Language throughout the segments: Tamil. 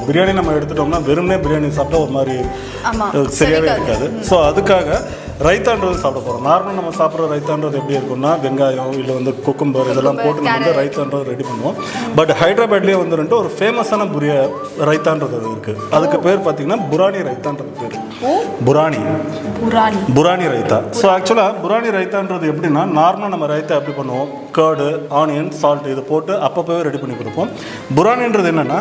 பிரியாணி நம்ம எடுத்துட்டோம்னா வெறும்னே பிரியாணி சாப்பிட்டா ஒரு மாதிரி சரியாகவே இருக்காது. ஸோ அதுக்காக ரைத்தான்றது சாப்பிட போகிறோம். நார்மலாக நம்ம சாப்பிட்ற ரைத்தான்றது எப்படி இருக்கும்னா வெங்காயம் இல்லை வந்து குக்கும்பர் இதெல்லாம் போட்டு நம்ம வந்து ரைத்தான்றது ரெடி பண்ணுவோம். பட் ஹைதராபாத்லேயே வந்துட்டு ஒரு ஃபேமஸான ரைத்தான்றது இருக்குது. அதுக்கு பேர் பார்த்தீங்கன்னா புரானி ரைத்தான்றது பேர். புரானி ரைத்தா. ஸோ ஆக்சுவலாக புரானி ரைத்தான்றது எப்படின்னா நார்மலாக நம்ம ரைத்தா எப்படி பண்ணுவோம், கர்டு, ஆனியன், சால்ட் இதை போட்டு அப்பப்போவே ரெடி பண்ணி கொடுப்போம். புரானின்றது என்னென்னா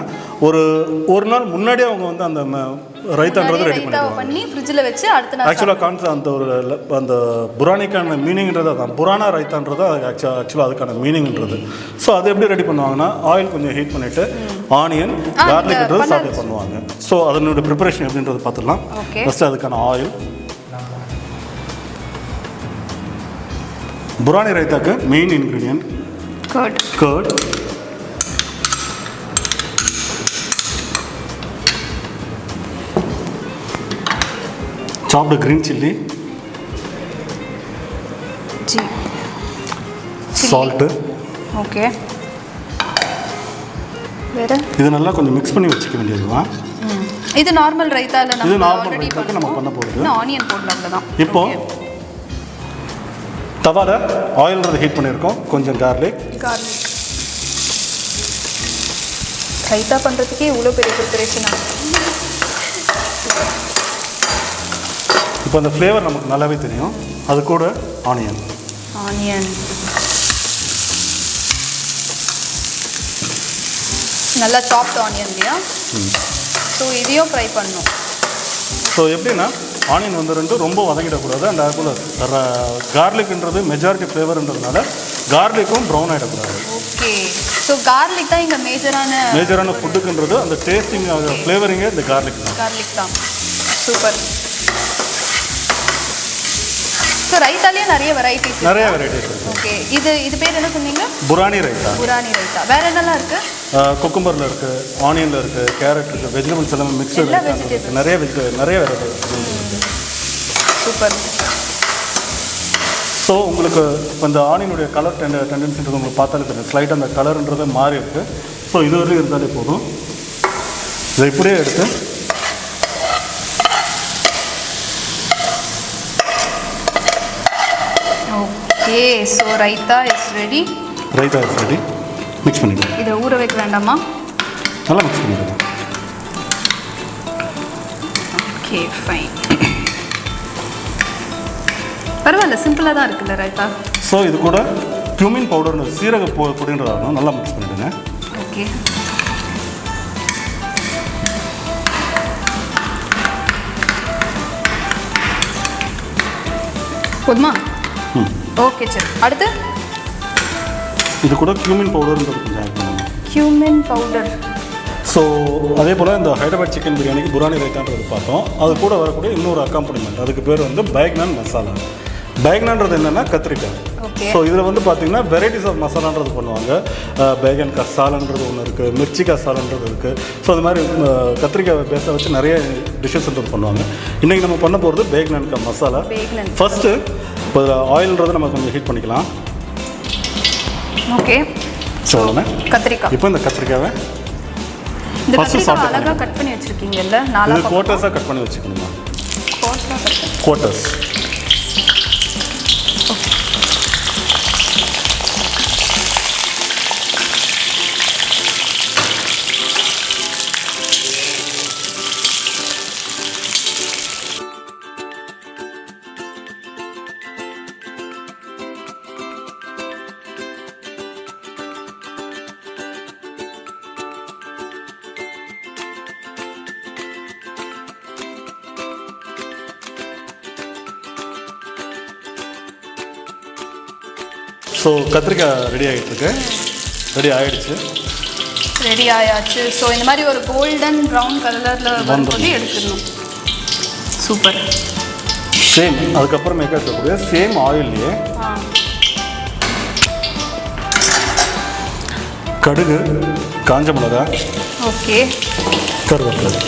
ஒரு நாள் முன்னாடியே அவங்க வந்து அந்த ரைத்தான்றது ரெடி பண்ணி ஃப்ரிட்ஜில் வச்சு அடுத்த நாள் ஆக்சுவலாக அந்த புரானிக்கான மீனிங்கிறது அதான். புரானா ரைத்தான்றது ஆக்சுவலாக அதுக்கான மீனிங்ன்றது. ஸோ அதை எப்படி ரெடி பண்ணுவாங்கன்னா ஆயில் கொஞ்சம் ஹீட் பண்ணிவிட்டு ஆனியன் கார்லிக்ன்றது சாப்பிட்டு பண்ணுவாங்க. ஸோ அதனோட ப்ரிப்பரேஷன் எப்படின்றது பார்த்துடலாம். ஃபஸ்ட்டு அதுக்கான ஆயில். புரானி ரைத்தாக்கு main ingredient curd, chopped green chilli, salt. Okay. இது நல்லா கொஞ்சம் மிக்ஸ் பண்ணி வச்சுக்க வேண்டியதுதான். இது நார்மல் ரைத்தால நம்ம ஆல்ரெடி பண்ண போறது. ஆனியன் போடலாம் அவ்வளவுதான். இப்போ தவால ஆயில் ஹீட் பண்ணியிருக்கோம். கொஞ்சம் கார்லிக். ரைத்தா பண்ணுறதுக்கே இவ்வளோ பெரிய ப்ரிப்பரேஷனா. இப்போ அந்த ஃப்ளேவர் நமக்கு நல்லாவே தெரியும். அது கூட ஆனியன் நல்லா சாப்ட் ஆனியன் இல்லையா? ஸோ இதையும் ஃப்ரை பண்ணணும். ஸோ எப்படின்னா ஆனியன் வந்து ரொம்ப வதங்கிடக்கூடாது. அந்த அதுக்குள்ள கார்லிக்ன்றது மெஜாரிட்டி ஃப்ளேவர்ன்றதுனால கார்லிக்கும் ப்ரௌன் ஆகிடக்கூடாது. ஓகே. ஸோ கார்லிக் தான் இங்கே மேஜரான ஃபுட்டுக்குன்றது. அந்த டேஸ்டிங் ஃப்ளேவரிங்கே இந்த கார்லிக் தான். சூப்பர். ஸோ ரைத்தாலேயே நிறைய வெரைட்டிஸ் இருக்குது. ஓகே. இது பேர் என்ன சொன்னீங்க? புரானி ரைத்தா. வேற என்னெல்லாம் இருக்குது? குக்கும்பரில் இருக்குது, ஆனியனில் இருக்குது, கேரட் இருக்குது, வெஜிடபிள்ஸ் எல்லாமே மிக்சர் நிறைய வெரைட்டிஸ். சூப்பர். ஸோ உங்களுக்கு இப்போ இந்த ஆனியனுடைய கலர் டெண்டன்சின்றது உங்களுக்கு பார்த்தாலே தெரியும். ஸ்லைட் அந்த கலர்ன்றது மாறி இருக்குது. ஸோ இது வரையும் இருந்தாலே போதும். இதை இப்படியே எடுத்து okay. So raita is ready. Mix பண்ணிக்கலாம். இதை ஊற வைக்க வேண்டாமா? நல்லா மிக்ஸ் பண்ணிக்கலாம். Okay fine. பரவாயில்ல, சிம்பிளாக தான் இருக்குல்ல ரைத்தா. ஸோ இது கூட cumin பவுடர்னு சீரக பொடின்றதாகும். நல்லா மிக்ஸ் பண்ணிவிடுங்க. ஓகே. போதுமா? ஓகே சரி. அடுத்து இது கூட cumin பவுடர்ன்றது கொஞ்சம் ஆட் பண்ணுங்க. cumin powder. ஸோ அதே போல் இந்த ஹைதராபாத் சிக்கன் பிரியாணிக்கு புரானி ரைத்தான்றது பார்த்தோம். அது கூட வரக்கூடிய இன்னொரு அக்காம்பனிமெண்ட், அதுக்கு பேர் வந்து பைங்கன் மசாலா. பைங்கன்றது என்னென்னா கத்திரிக்காய். ஸோ இதில் வந்து பார்த்தீங்கன்னா வெரைட்டிஸ் ஆஃப் மசாலான்றது பண்ணுவாங்க. பேகன் கசாலன்றது ஒன்று இருக்குது, மிர்ச்சி கசாலன்றது இருக்குது. ஸோ அது மாதிரி கத்திரிக்காய் பேஸை வச்சு நிறைய டிஷ்ஷஸ்ன்றது பண்ணுவாங்க. இன்றைக்கி நம்ம பண்ண போகிறது பேகன் மசாலா. ஃபஸ்ட்டு இப்போ ஆயில்ன்றது நம்ம கொஞ்சம் ஹீட் பண்ணிக்கலாம். ஓகே. ஸோ கத்திரிக்காய். இப்போ இந்த கத்திரிக்காவை அழகாக கட் பண்ணி வச்சுருக்கீங்கல்ல, நாலு குவார்ட்டர்ஸாக கட் பண்ணி வச்சுக்கணுமா? குவார்ட்டர்ஸ். ஸோ கத்திரிக்காய் ரெடி ஆகிடுச்சு. ஸோ இந்த மாதிரி ஒரு கோல்டன் ப்ரௌன் கலரில் வரும்போது எடுத்துடணும். சூப்பர். சேம் அதுக்கப்புறம் மேற்கக்கூடிய சேம் ஆயில்லையே கடுகு, காஞ்ச மிளகா, ஓகே, கருவேப்பிலை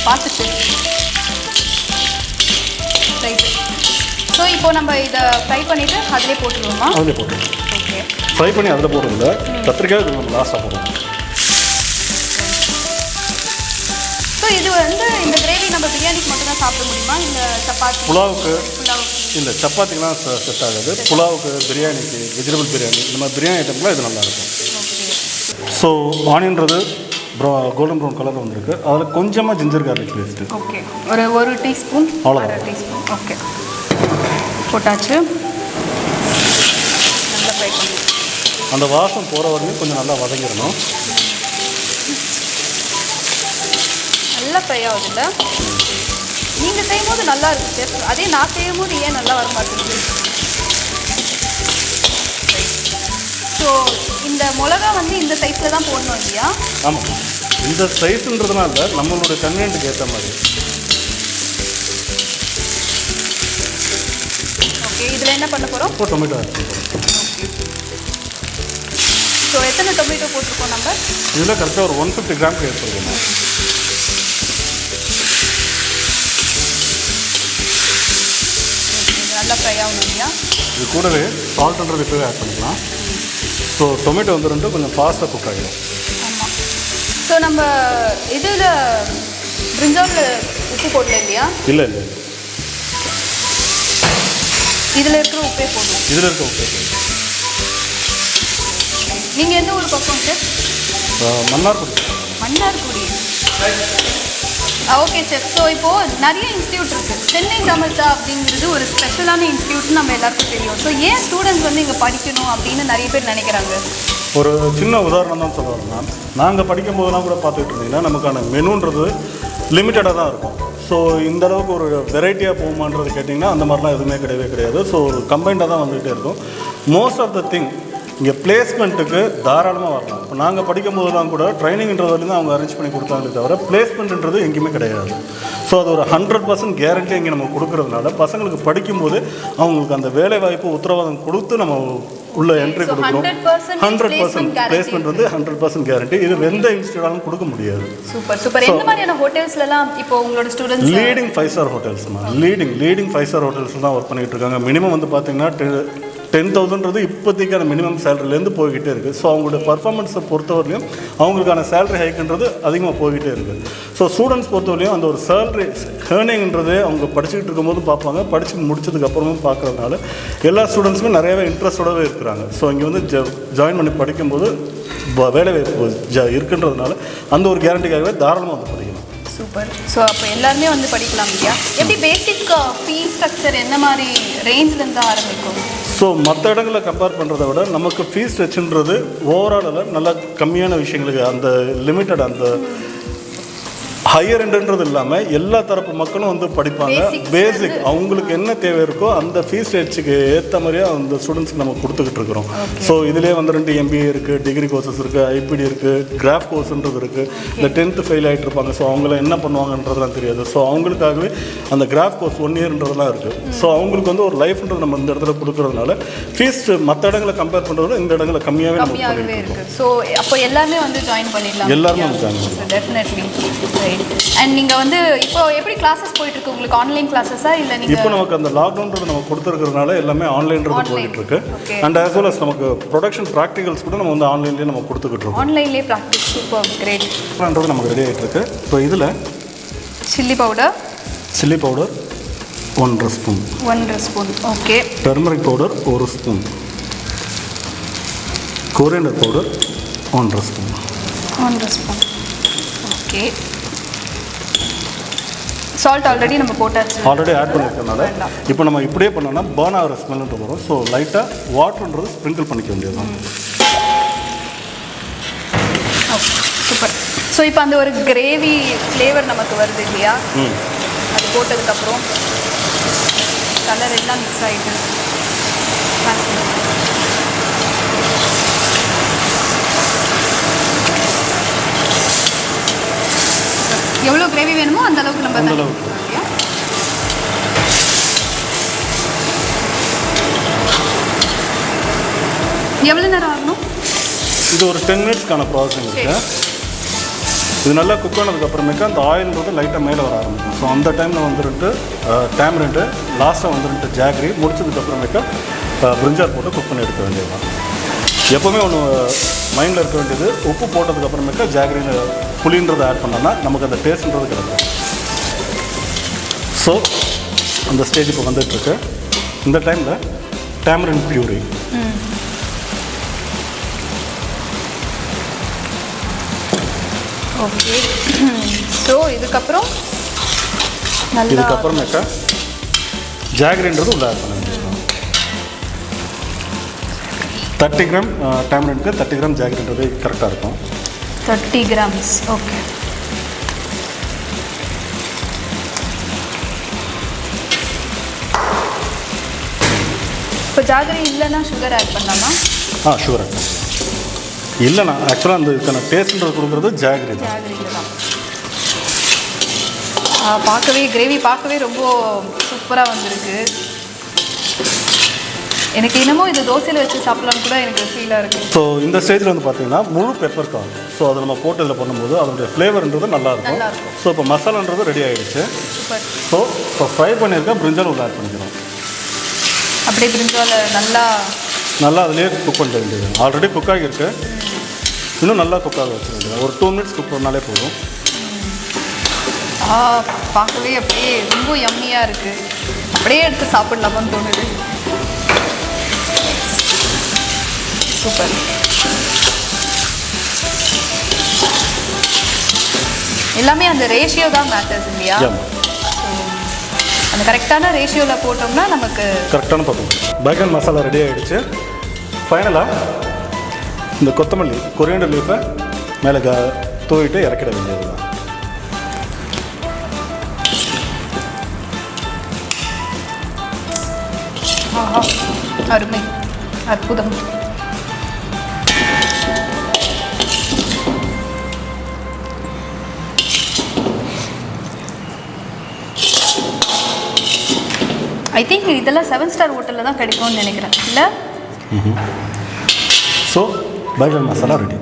பார்த்துட்டு ரைட்டு ஸோ இப்போ நம்ம இதை ஃப்ரை பண்ணிவிட்டு அதிலே போட்டுருவோமா? அதிலே போட்டுருவோம். ஓகே, ஃப்ரை பண்ணி அதில் போடுங்க. கத்திரிக்காய் இது நம்ம லாஸ்ட்டாக போடுவோம். ஸோ இது வந்து இந்த கிரேவி நம்ம பிரியாணிக்கு மட்டும் தான் சாப்பிட முடியுமா? இந்த சப்பாத்தி புலாவுக்கு இல்லை, சப்பாத்திக்கெலாம் செட் ஆகாது. புலாவுக்கு, பிரியாணிக்கு, வெஜிடபிள் பிரியாணி இந்த மாதிரி பிரியாணி ஐட்டம்லாம் இது நல்லாயிருக்கும். ஸோ ஆனியன்றது கோல்டன் ப்ரௌன் கலர் வந்திருக்கு. அதில் கொஞ்சமாக ஜிஞ்சர் கார்லிக் பேஸ்ட்டு. ஓகே, ஒரு டீஸ்பூன், அரை டீஸ்பூன். ஓகே, போட்டாச்சு. நல்லா ஃப்ரை பண்ணி அந்த வாசம் போகிற வரையும் கொஞ்சம் நல்லா வதங்கிடணும். நல்லா ஃப்ரை ஆகுதுல்ல? நீங்கள் செய்யும் போது நல்லா இருக்குது சார். அதே நான் செய்யும் போது ஏன் நல்லா வர மாட்டேங்குது? ஸோ இந்த மிளகா வந்து இந்த சைஸில் தான் போடணும் இல்லையா? ஆமாம், இந்த சைஸுன்றதுனால நம்மளோட கன்வீனியன்ட்டுக்கு ஏற்ற மாதிரி. ஓகே, இதில் என்ன பண்ண போகிறோம்? இப்போ டொமேட்டோ ஆட் பண்ணுறோம். ஸோ எத்தனை டொமேட்டோ போட்டிருக்கோம் நம்ம? இதில் கரெக்டாக ஒரு 150 கிராம் எடுத்துருக்கோம். நல்லா ஃப்ரை ஆகணும் இல்லையா? இது கூடவே சால்ட்ன்றது இப்போவே ஆட் பண்ணிக்கலாம். ஸோ டொமேட்டோ வந்து கொஞ்சம் ஃபாஸ்ட்டாக குக் ஆகிடும். ஆமாம். ஸோ நம்ம இதில் பிரிஞ்சாலில் உப்பு போடல இல்லையா? இல்லை இல்லை, இதில் இருக்கிற உப்பே போடணும். இதில் இருக்க உப்பே போடணும். நீங்கள் எந்த ஊர் பக்கம் sir? Mannargudi. Mannargudi. Okay sir. So இப்போது நிறைய இன்ஸ்டியூட் இருக்குது. சென்னை அமிர்தா அப்படிங்கிறது ஒரு ஸ்பெஷலான இன்ஸ்டியூட்னு நம்ம எல்லாருக்கும் தெரியும். ஸோ ஏன் ஸ்டூடெண்ட்ஸ் வந்து இங்கே படிக்கணும் அப்படின்னு நிறைய பேர் நினைக்கிறாங்க. ஒரு சின்ன உதாரணம் தான் சொல்ல வரேன். நாங்கள் படிக்கும் போதெல்லாம் கூட பார்த்துக்கிட்டு இருந்தீங்கன்னா நமக்கான மெனுன்றது லிமிட்டடாக தான் இருக்கும். ஸோ இந்த அளவுக்கு ஒரு வெரைட்டியாக போகுமான்றது கேட்டிங்கன்னா அந்த மாதிரிலாம் எதுவுமே கிடையவே கிடையாது. ஸோ ஒரு கம்பைண்டாக தான் வந்துகிட்டே இருக்கும். மோஸ்ட் ஆஃப் த திங் இங்கே பிளேஸ்மெண்ட்டுக்கு தாராளமாக வரலாம். இப்போ நாங்கள் படிக்கும் போதெல்லாம் கூட ட்ரைனிங்ன்றது வந்து அவங்க அரேஞ்ச் பண்ணி கொடுத்தாங்களே தவிர பிளேஸ்மெண்ட்ன்றது எங்கேயுமே கிடையாது. ஸோ அது ஒரு 100% கேரண்டி இங்கே நம்ம கொடுக்குறதுனால பசங்களுக்கு படிக்கும்போது அவங்களுக்கு அந்த வேலை வாய்ப்பு உத்தரவாதம் கொடுத்து நம்ம உள்ள என்ட்ரி கொடுக்கணும். 100% பிளேஸ்மெண்ட் வந்து 100% கேரண்டி. இது எந்த இன்ஸ்டியூட்டாலும் கொடுக்க முடியாது. Super super. எந்த மாதிரியான ஹோட்டல்ஸ்லாம் இப்போ உங்களோட ஸ்டூடெண்ட்ஸ்? லீடிங் 5 ஸ்டார் ஹோட்டல்ஸ்மா, லீடிங் 5 ஸ்டார் ஹோட்டல்ஸ் தான் ஒர்க் பண்ணிகிட்டு இருக்காங்க. மினிமம் வந்து பார்த்தீங்கன்னா 10,000ன்றது இப்போதைக்கான மினிமம் சேலரிலேருந்து போய்கிட்டே இருக்குது. ஸோ அவங்களோட பர்ஃபார்மன்ஸை பொறுத்தவரையும் அவங்களுக்கான சேலரி ஹைக்குன்றது அதிகமாக போய்கிட்டே இருக்குது. ஸோ ஸ்டூடெண்ட்ஸ் பொறுத்தவரையும் அந்த ஒரு சேலரி ஏர்னிங்ன்றது அவங்க படிச்சுக்கிட்டு இருக்கும்போது பார்ப்பாங்க, படித்து முடிச்சதுக்கப்புறமும் பார்க்குறதுனால எல்லா ஸ்டூடெண்ட்ஸுமே நிறையவே இன்ட்ரெஸ்டோடவே இருக்கிறாங்க. ஸோ இங்கே வந்து ஜாயின் பண்ணி படிக்கும்போது வேலை வாய்ப்பு இருக்குன்றதுனால அந்த ஒரு கேரண்டிக்காகவே தாராளமாக வந்து படிக்கணும். சூப்பர். ஸோ அப்போ எல்லாருமே வந்து படிக்கலாம் இல்லையா? எப்படி பேசிக் ஃபீஸ் ஸ்ட்ரக்சர் என்ன மாதிரி ரேஞ்சிலேருந்து ஆரம்பிக்கும்? ஸோ மற்ற இடங்களை கம்பேர் பண்ணுறதை விட நமக்கு ஃபீஸ் ஸ்ட்ரக்சர்ன்றது ஓவராலில் நல்லா கம்மியான விஷயங்களுக்கு அந்த லிமிட்டட் அந்த ஹையர் எண்டுன்றது இல்லாமல் எல்லா தரப்பு மக்களும் வந்து படிப்பாங்க. பேசிக் அவங்களுக்கு என்ன தேவை இருக்கோ அந்த ஃபீஸ் ஸ்ட்ரக்சருக்கு ஏற்ற மாதிரியே அந்த ஸ்டூடெண்ட்ஸ்க்கு நம்ம கொடுத்துக்கிட்டு இருக்கிறோம். ஸோ இதிலே வந்து 2 MBA இருக்குது, டிகிரி கோர்சஸ் இருக்குது, IPD இருக்குது, கிராஃப் கோர்ஸ்ன்றது இருக்குது. இந்த 10th ஃபெயில் ஆகிட்டு இருப்பாங்க. ஸோ அவங்கள என்ன பண்ணுவாங்கன்றதுலாம் தெரியாது. ஸோ அவங்களுக்காகவே அந்த கிராஃப் கோர்ஸ் 1 இயர்ன்றதுலாம் இருக்குது. ஸோ அவங்களுக்கு வந்து ஒரு லைஃப்ன்றது நம்ம இந்த இடத்துல கொடுக்குறதுனால ஃபீஸ் மற்ற இடங்களை கம்பேர் பண்ணுறதுல இந்த இடங்களை கம்மியாகவே நம்ம பண்ணிட்டு இருக்கோம். ஸோ அப்போ எல்லாருமே வந்து ஜாயின் பண்ணிடலாம். எல்லாருமே ஜாயின் பண்ணலாம். டெஃபினெட்லி. அண்ட் நீங்கள் வந்து இப்போ எப்படி கிளாஸஸ் போயிட்டு இருக்கு உங்களுக்கு? ஆன்லைன் கிளாஸஸா இல்லை நீங்கள்? இப்போ நமக்கு அந்த லாக்டவுன்றது நம்ம கொடுத்துருக்கிறதுனால எல்லாமே ஆன்லைன்றது போயிட்டு இருக்கு. அண்ட் ஆஸ் வெல் அஸ் நமக்கு ப்ரொடக்ஷன் ப்ராக்டிகல்ஸ் கூட நம்ம வந்து ஆன்லைன்லேயே நம்ம கொடுத்துக்கிட்டு இருக்கோம். ஆன்லைன்லேயே ப்ராக்டிஸ். Super, great. நமக்கு ரெடி ஆகிட்டு இருக்கு. இப்போ இதில் chilli powder 1 spoon, 1 spoon. Okay. Turmeric powder 1 spoon, coriander powder 1 spoon. 1 spoon. Okay. Salt already நம்ம போட்டாச்சு, ஆல்ரெடி ஆட் பண்ணியிருக்கனால இப்போ நம்ம இப்படியே பண்ணோம்னா பர்ன் ஆகிற ஸ்மெல்ன்றது வரும். ஸோ லைட்டாக வாட்டர்ன்றது ஸ்ப்ரிங்கிள் பண்ணிக்க வேண்டியது தான். Okay, super. ஸோ இப்போ அந்த ஒரு கிரேவி ஃப்ளேவர் நமக்கு வருது இல்லையா? அது போட்டதுக்கப்புறம் கலர் எல்லாம் மிக்ஸ் ஆகிட்டு எவ்வளோ கிரேவி வேணுமோ அந்த அளவுக்கு நம்ம அந்த அளவுக்கு. எவ்வளோ நேரம் ஆகணும்? இது ஒரு 10 மினிட்ஸ்க்கான ப்ராசஸிங் இருக்குது. இது நல்லா குக் ஆனதுக்கப்புறமேக்கா அந்த ஆயில்ன்றது லைட்டாக மேலே வர ஆரம்பிக்கும். ஸோ அந்த டைமில் வந்துட்டு டேமரிண்டு, லாஸ்ட்டாக வந்துட்டு ஜாக்ரி, முடிச்சதுக்கப்புறமேக்கா பிரிஞ்சால் போட்டு குக் பண்ணி எடுக்க வேண்டியது தான். எப்போவுமே ஒன்று மைண்டில் இருக்க வேண்டியது, உப்பு போட்டதுக்கப்புறமேக்கா ஜாக்ரின்னு புளின்றதை ஆட் பண்ணோன்னா நமக்கு அந்த டேஸ்ட்ன்றது கிடைக்கும். ஸோ அந்த ஸ்டேஜ் இப்போ வந்துட்டுருக்கு. இந்த டைமில் டேமரின் பியூரி, ஓகே. ஸோ இதுக்கப்புறமேக்கா ஜாக்ரின்றது உள்ள ஆட் பண்ண வேண்டியது. 30 கிராம் டேமரின்க்கு 30 கிராம் ஜாக்ரின்றது கரெக்டாக இருக்கும். 30 கிராம்ஸ், ஓகே. இப்போ ஜாகரி இல்லைன்னா சுகர் ஆட் பண்ணலாமா? சுகர் ஆட் பண்ணலாம். இல்லைண்ணா ஆக்சுவலாக அந்த இதுக்கான டேஸ்ட்ன்றது கொடுக்குறது ஜாகரி தான். ஜாகரியில் தான். கிரேவி பார்க்கவே ரொம்ப சூப்பராக வந்திருக்கு. எனக்கு இன்னமும் இது தோசையில் வச்சு சாப்பிட்லான்னு கூட எனக்கு ஃபீலாக இருக்குது. ஸோ இந்த ஸ்டேஜில் வந்து பார்த்தீங்கன்னா முழு பெப்பர் கார்ன், ஸோ அதை நம்ம போட்டு இதில் பண்ணும்போது அதனுடைய ஃப்ளேவர்ன்றது நல்லாயிருக்கும். ஸோ இப்போ மசாலான்றது ரெடி ஆகிடுச்சு. ஸோ இப்போ ஃப்ரை பண்ணியிருக்க பிரிஞ்சால் உள்ள ஆட் பண்ணிக்கிறோம். அப்படியே பிரிஞ்சால் நல்லா அதுலேயே குக் பண்ணிட வேண்டியது. ஆல்ரெடி குக் ஆகியிருக்கு, இன்னும் நல்லா குக் ஆக வச்சுக்க வேண்டியது. ஒரு 2 மினிட்ஸ் குக் பண்ணாலே போதும். பார்க்கவே அப்படியே ரொம்ப யம்மியாக இருக்குது. அப்படியே எடுத்து சாப்பிடலாமான்னு தோணுது. சூப்பர். எல்லாமே அந்த ரேஷியோ தான் மேட்டர்ஸ் இல்லையா? அந்த கரெக்டான ரேஷியோவில் போட்டோம்னா நமக்கு கரெக்டான பக்கம். பைகன் மசாலா ரெடி ஆகிடுச்சு. ஃபைனலாக இந்த கொத்தமல்லி, கொரியாண்டர் லீஃபை மேலே தூவிட்டு இறக்கிட வேண்டியது தான். அருமை, அற்புதம். ஐ திங்க் இதெல்லாம் 7 ஸ்டார் ஹோட்டலில் தான் கிடைக்கும்னு நினைக்கிறேன், இல்லை? So baingan masala ready.